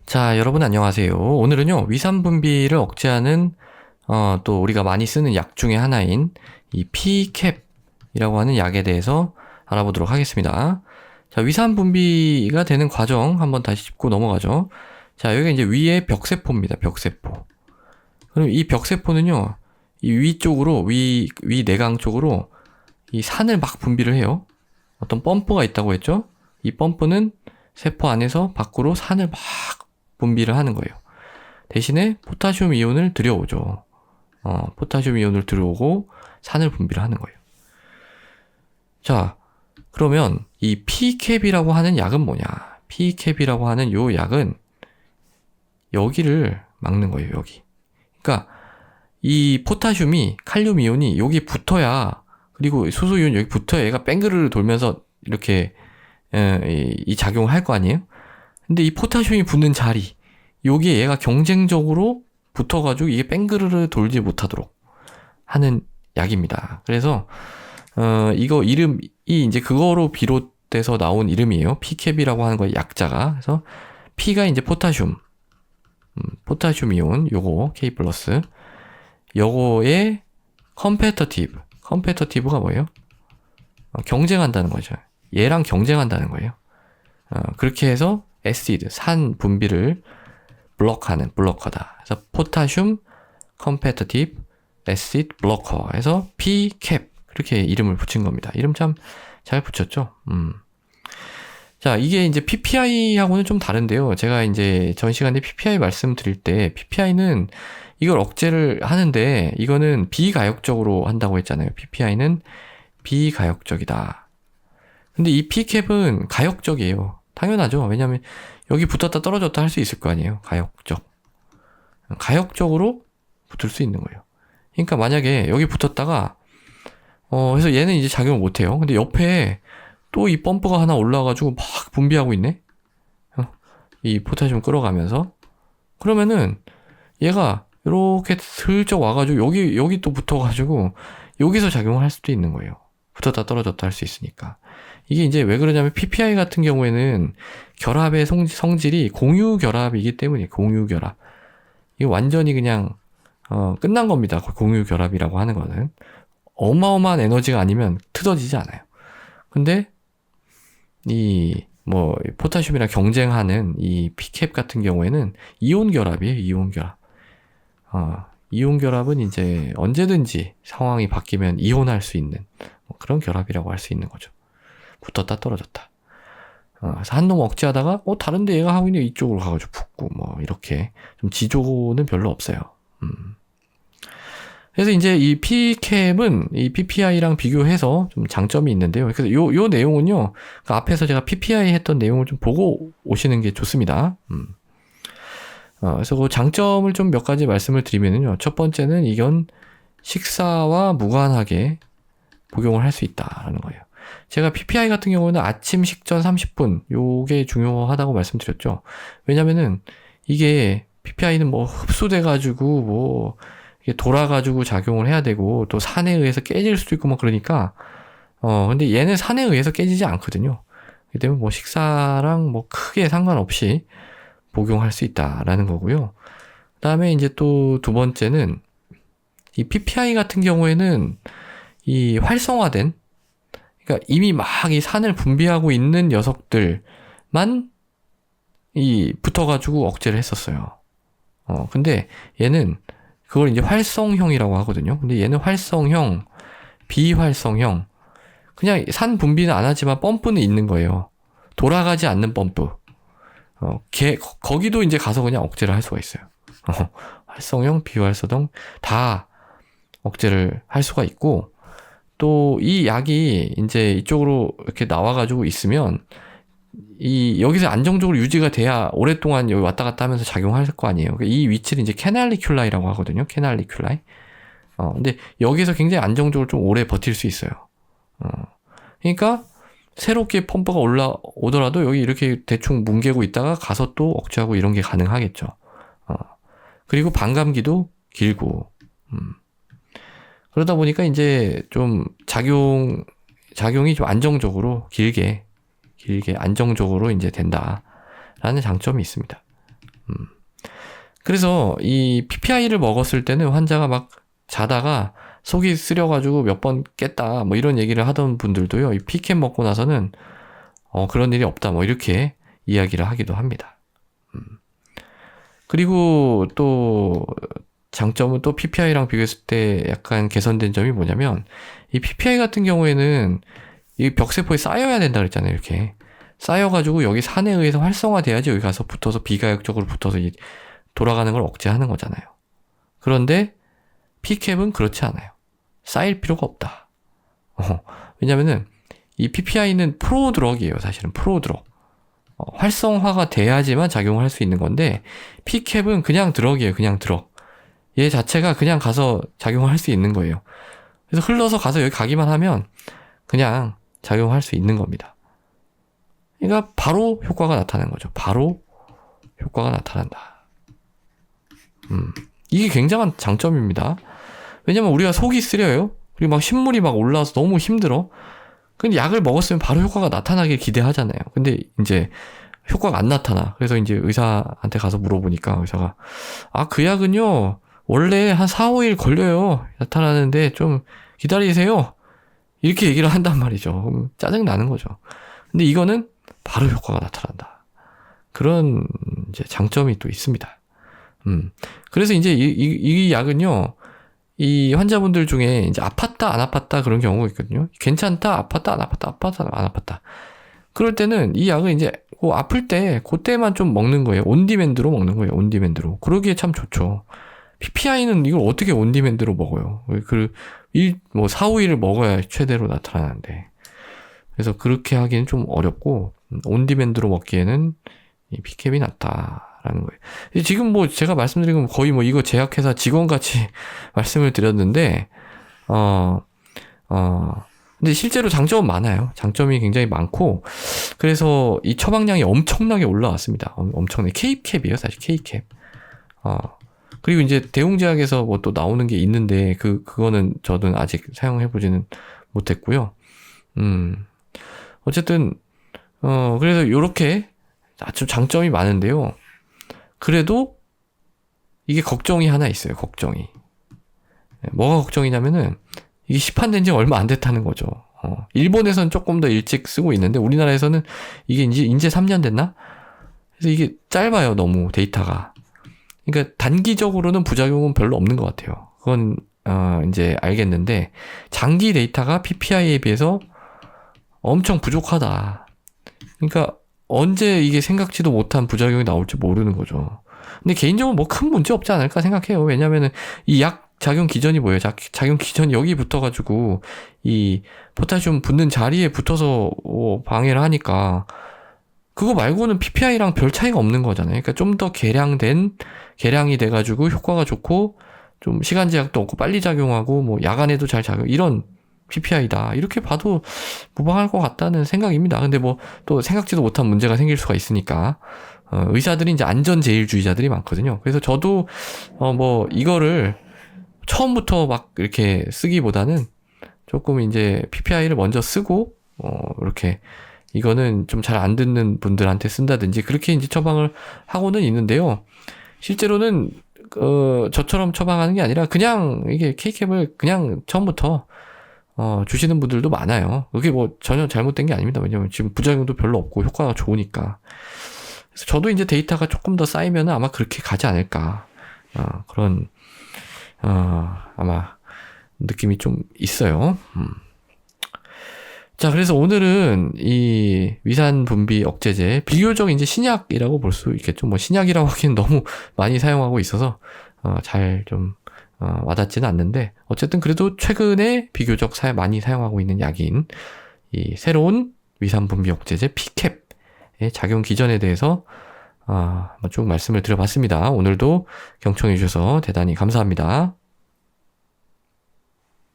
자, 여러분 안녕하세요. 오늘은요, 위산분비를 억제하는, 또 우리가 많이 쓰는 약 중에 하나인 이 PCAP이라고 하는 약에 대해서 알아보도록 하겠습니다. 자, 위산분비가 되는 과정 한번 다시 짚고 넘어가죠. 자, 여기가 이제 위에 벽세포입니다. 벽세포. 그럼 이 벽세포는요, 이 위쪽으로, 위 내강 쪽으로 이 산을 막 분비를 해요. 어떤 펌프가 있다고 했죠? 이 펌프는 세포 안에서 밖으로 산을 막 분비를 하는 거예요. 대신에 포타슘 이온을 들여오죠. 포타슘 이온을 들여오고 산을 분비를 하는 거예요. 자, 그러면 이 PCAP이라고 하는 약은 뭐냐? PCAP이라고 하는 요 약은 여기를 막는 거예요, 여기. 그러니까 이 포타슘이, 칼륨 이온이 여기 붙어야, 그리고 수소 이온 여기 붙어야 얘가 뺑그르르 돌면서 이렇게 이 작용을 할 거 아니에요? 근데 이 포타슘이 붙는 자리, 여기에 얘가 경쟁적으로 붙어가지고 이게 뺑그르르 돌지 못하도록 하는 약입니다. 그래서 이거 이름이 이제 그거로 비롯돼서 나온 이름이에요. PCAP이라고 하는 거예요, 약자가. 그래서 P가 이제 포타슘, 포타슘 이온, 요거 K 플러스, 요거의 컴페터티브가 뭐예요? 경쟁한다는 거죠. 얘랑 경쟁한다는 거예요. 그렇게 해서 애시드, 산 분비를 블럭하다. 그래서 포타슘 컴페터티브 애시드 블러커 해서 PCAP, 그렇게 이름을 붙인 겁니다. 이름 참 잘 붙였죠. 자, 이게 이제 PPI하고는 좀 다른데요. 제가 이제 전 시간에 PPI 말씀드릴 때, PPI는 이걸 억제를 하는데, 이거는 비가역적으로 한다고 했잖아요. PPI는 비가역적이다. 근데 이 PCAP은 가역적이에요. 당연하죠. 왜냐하면 여기 붙었다 떨어졌다 할 수 있을 거 아니에요. 가역적으로 붙을 수 있는 거예요. 그러니까 만약에 여기 붙었다가 그래서 얘는 이제 작용을 못 해요. 근데 옆에 또 이 펌프가 하나 올라와가지고 막 분비하고 있네. 이 포타슘 끌어가면서. 그러면은 얘가 이렇게 슬쩍 와가지고 여기 또 붙어가지고 여기서 작용을 할 수도 있는 거예요. 붙었다 떨어졌다 할 수 있으니까. 이게 이제 왜 그러냐면 PPI 같은 경우에는 결합의 성질이 공유 결합이기 때문에, 공유 결합. 이게 완전히 그냥 끝난 겁니다. 공유 결합이라고 하는 거는 어마어마한 에너지가 아니면 틀어지지 않아요. 근데 이 포타슘이랑 경쟁하는 이 PCAP 같은 경우에는 이온 결합이에요. 이온 결합. 이온 결합은 이제 언제든지 상황이 바뀌면 이혼할 수 있는 그런 결합이라고 할 수 있는 거죠. 붙었다 떨어졌다. 그래서 한동 억제하다가 다른데 얘가 하고 있는 이쪽으로 가가지고 붙고 이렇게 좀 지조는 별로 없어요. 그래서 이제 이 PCAP은 이 PPI랑 비교해서 좀 장점이 있는데요. 그래서 요 내용은요, 그 앞에서 제가 PPI 했던 내용을 좀 보고 오시는 게 좋습니다. 그래서 그 장점을 좀 몇 가지 말씀을 드리면요. 첫 번째는 이건 식사와 무관하게 복용을 할 수 있다라는 거예요. 제가 PPI 같은 경우는 아침 식전 30분, 요게 중요하다고 말씀드렸죠. 왜냐면은 이게 PPI는 흡수돼가지고 이게 돌아가지고 작용을 해야 되고 또 산에 의해서 깨질 수도 있고 그러니까 근데 얘는 산에 의해서 깨지지 않거든요. 그렇기 때문에 식사랑 크게 상관없이 복용할 수 있다라는 거고요. 그 다음에 이제 또 두 번째는 이 PPI 같은 경우에는 이 활성화된, 그러니까 이미 막 이 산을 분비하고 있는 녀석들만 이 붙어가지고 억제를 했었어요. 근데 얘는 그걸 이제 활성형이라고 하거든요. 근데 얘는 활성형, 비활성형, 그냥 산 분비는 안 하지만 펌프는 있는 거예요. 돌아가지 않는 펌프. 거기도 이제 가서 그냥 억제를 할 수가 있어요. 활성형, 비활성형 다 억제를 할 수가 있고, 또 이 약이 이제 이쪽으로 이렇게 나와가지고 있으면 여기서 안정적으로 유지가 돼야 오랫동안 여기 왔다 갔다 하면서 작용할 거 아니에요. 이 위치를 이제 캐날리큘라이라고 하거든요. 캐날리큘라이. 근데 여기서 굉장히 안정적으로 좀 오래 버틸 수 있어요. 그러니까 새롭게 펌프가 올라오더라도 여기 이렇게 대충 뭉개고 있다가 가서 또 억제하고 이런 게 가능하겠죠. 그리고 반감기도 길고, 그러다 보니까 이제 좀 작용이 좀 안정적으로 길게 안정적으로 이제 된다라는 장점이 있습니다. 그래서 이 PPI를 먹었을 때는 환자가 막 자다가 속이 쓰려가지고 몇 번 깼다 뭐 이런 얘기를 하던 분들도요, 이 P캠 먹고 나서는 그런 일이 없다 뭐 이렇게 이야기를 하기도 합니다. 그리고 또 장점은 또 PPI랑 비교했을 때 약간 개선된 점이 뭐냐면, 이 PPI 같은 경우에는 이 벽세포에 쌓여야 된다 그랬잖아요. 이렇게 쌓여가지고 여기 산에 의해서 활성화돼야지 여기 가서 붙어서 비가역적으로 붙어서 돌아가는 걸 억제하는 거잖아요. 그런데 P캡은 그렇지 않아요. 쌓일 필요가 없다. 왜냐면은 이 PPI는 프로드럭이에요. 사실은 프로드럭. 활성화가 돼야지만 작용을 할 수 있는 건데, P캡은 그냥 드럭이에요. 그냥 드럭. 얘 자체가 그냥 가서 작용을 할 수 있는 거예요. 그래서 흘러서 가서 여기 가기만 하면 그냥 작용할 수 있는 겁니다. 그러니까 바로 효과가 나타나는 거죠. 바로 효과가 나타난다. 이게 굉장한 장점입니다. 왜냐면 우리가 속이 쓰려요. 그리고 막 신물이 막 올라와서 너무 힘들어. 근데 약을 먹었으면 바로 효과가 나타나길 기대하잖아요. 근데 이제 효과가 안 나타나. 그래서 이제 의사한테 가서 물어보니까 의사가, 그 약은요 원래 한 4, 5일 걸려요. 나타나는데 좀 기다리세요. 이렇게 얘기를 한단 말이죠. 그럼 짜증 나는 거죠. 근데 이거는 바로 효과가 나타난다. 그런 이제 장점이 또 있습니다. 그래서 이제 이 약은요, 이 환자분들 중에 이제 아팠다 안 아팠다 그런 경우가 있거든요. 괜찮다, 아팠다 안 아팠다, 아팠다 안 아팠다. 그럴 때는 이 약을 이제 아플 때 그때만 좀 먹는 거예요. 온디맨드로 먹는 거예요. 온디맨드로. 그러기에 참 좋죠. PPI는 이걸 어떻게 온디맨드로 먹어요? 뭐 4, 5일을 먹어야 최대로 나타나는데. 그래서 그렇게 하기는 좀 어렵고, 온디맨드로 먹기에는 이 P캡이 낫다라는 거예요. 지금 뭐 제가 말씀드린 건 거의 뭐 이거 제약회사 직원같이 말씀을 드렸는데, 근데 실제로 장점은 많아요. 장점이 굉장히 많고, 그래서 이 처방량이 엄청나게 올라왔습니다. 엄청나게. K캡이에요, 사실 K캡. 그리고 이제 대웅제약에서 뭐 또 나오는 게 있는데, 그거는 저는 아직 사용해보지는 못했고요. 어쨌든, 그래서 요렇게 아주 장점이 많은데요. 그래도 이게 걱정이 하나 있어요, 걱정이. 뭐가 걱정이냐면은, 이게 시판된 지 얼마 안 됐다는 거죠. 일본에서는 조금 더 일찍 쓰고 있는데, 우리나라에서는 이게 이제 3년 됐나? 그래서 이게 짧아요, 너무 데이터가. 그러니까 단기적으로는 부작용은 별로 없는 것 같아요. 그건 이제 알겠는데, 장기 데이터가 PPI에 비해서 엄청 부족하다. 그러니까 언제 이게 생각지도 못한 부작용이 나올지 모르는 거죠. 근데 개인적으로 뭐 큰 문제 없지 않을까 생각해요. 왜냐면은 이 약 작용 기전이 뭐예요? 작용 기전이 여기 붙어가지고 이 포타슘 붙는 자리에 붙어서 방해를 하니까, 그거 말고는 PPI랑 별 차이가 없는 거잖아요. 그러니까 좀 더 개량이 돼가지고 효과가 좋고, 좀 시간 제약도 없고 빨리 작용하고 뭐 야간에도 잘 작용, 이런 PPI다. 이렇게 봐도 무방할 것 같다는 생각입니다. 근데 뭐 또 생각지도 못한 문제가 생길 수가 있으니까, 의사들이 이제 안전제일주의자들이 많거든요. 그래서 저도 뭐 이거를 처음부터 막 이렇게 쓰기보다는 조금 이제 PPI를 먼저 쓰고, 이렇게 이거는 좀 잘 안 듣는 분들한테 쓴다든지 그렇게 이제 처방을 하고는 있는데요. 실제로는 저처럼 처방하는 게 아니라 그냥 이게 K캡을 그냥 처음부터 주시는 분들도 많아요. 그게 뭐 전혀 잘못된 게 아닙니다. 왜냐면 지금 부작용도 별로 없고 효과가 좋으니까. 그래서 저도 이제 데이터가 조금 더 쌓이면 아마 그렇게 가지 않을까. 그런 아마 느낌이 좀 있어요. 자, 그래서 오늘은 이 위산 분비 억제제, 비교적 이제 신약이라고 볼 수 있겠죠. 뭐 신약이라고 하기엔 너무 많이 사용하고 있어서 잘 좀 와닿지는 않는데, 어쨌든 그래도 최근에 비교적 많이 사용하고 있는 약인 이 새로운 위산 분비 억제제 P캡의 작용 기전에 대해서 쭉 말씀을 드려봤습니다. 오늘도 경청해 주셔서 대단히 감사합니다.